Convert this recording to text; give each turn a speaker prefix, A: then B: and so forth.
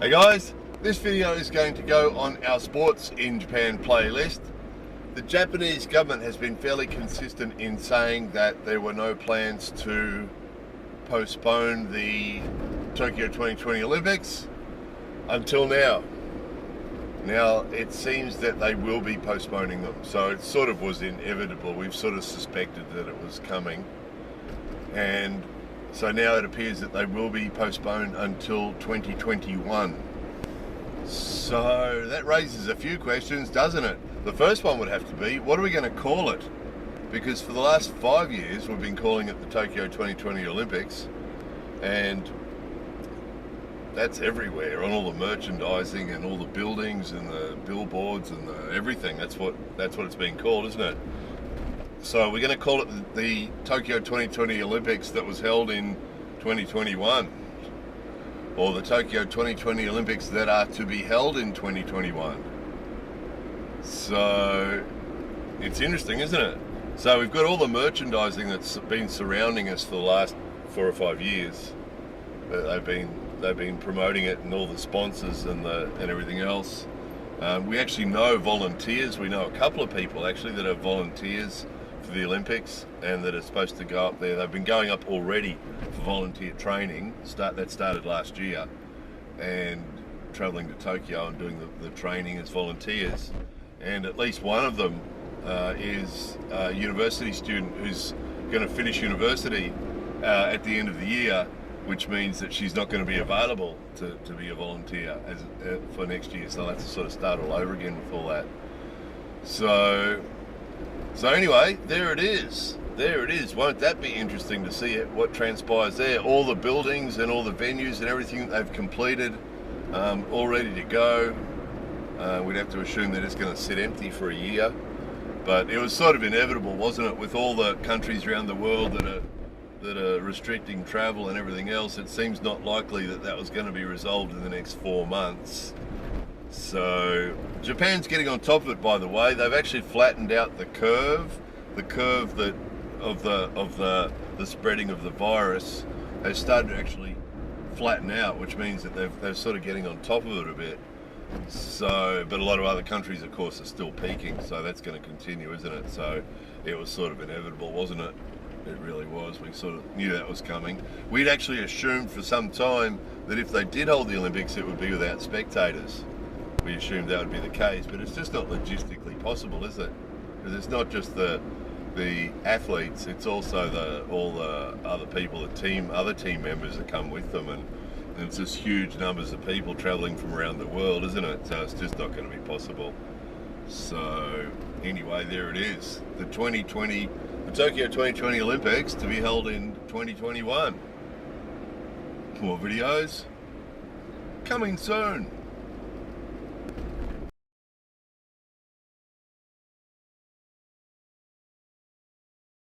A: Hey guys, this video is going to go on our Sports in Japan playlist. The Japanese government has been fairly consistent in saying that there were no plans to postpone the Tokyo 2020 Olympics until now. Now it seems that they will be postponing them, so it sort of was inevitable. We've sort of suspected that it was coming, and so now it appears that they will be postponed until 2021. So that raises a few questions, doesn't it? The first one would have to be, what are we going to call it? Because for the last 5 years we've been calling it the Tokyo 2020 Olympics, and that's everywhere, on all the merchandising and all the buildings and the billboards and everything. That's what it's being called, isn't it? So we're going to call it the Tokyo 2020 Olympics that was held in 2021, or the Tokyo 2020 Olympics that are to be held in 2021. So it's interesting, isn't it? So we've got all the merchandising that's been surrounding us for the last 4 or 5 years. They've been promoting it, and all the sponsors and everything else. We actually know volunteers. We know a couple of people actually that are volunteers for the Olympics and that are supposed to go up there. They've been going up already for volunteer training. That started last year, and travelling to Tokyo and doing the training as volunteers. And at least one of them is a university student who's going to finish university at the end of the year, which means that she's not going to be available to be a volunteer for next year. So that's to sort of start all over again with all that. So anyway, there it is. There it is. Won't that be interesting to see what transpires there? All the buildings and all the venues and everything that they've completed, all ready to go. We'd have to assume that it's going to sit empty for a year. But it was sort of inevitable, wasn't it, with all the countries around the world that are restricting travel and everything else. It seems not likely that was going to be resolved in the next 4 months. So Japan's getting on top of it, by the way. They've actually flattened out the curve that of the spreading of the virus has started to actually flatten out, which means that they're sort of getting on top of it a bit. So, but a lot of other countries, of course, are still peaking, so that's going to continue, isn't it? So it was sort of inevitable, wasn't it? It really was. We sort of knew that was coming. We'd actually assumed for some time that if they did hold the Olympics, it would be without spectators. We assumed that would be the case, but it's just not logistically possible, is it? Because it's not just the athletes; it's also all the other people, other team members that come with them, and it's just huge numbers of people travelling from around the world, isn't it? So it's just not going to be possible. So anyway, there it is. The Tokyo 2020 Olympics to be held in 2021. More videos coming soon.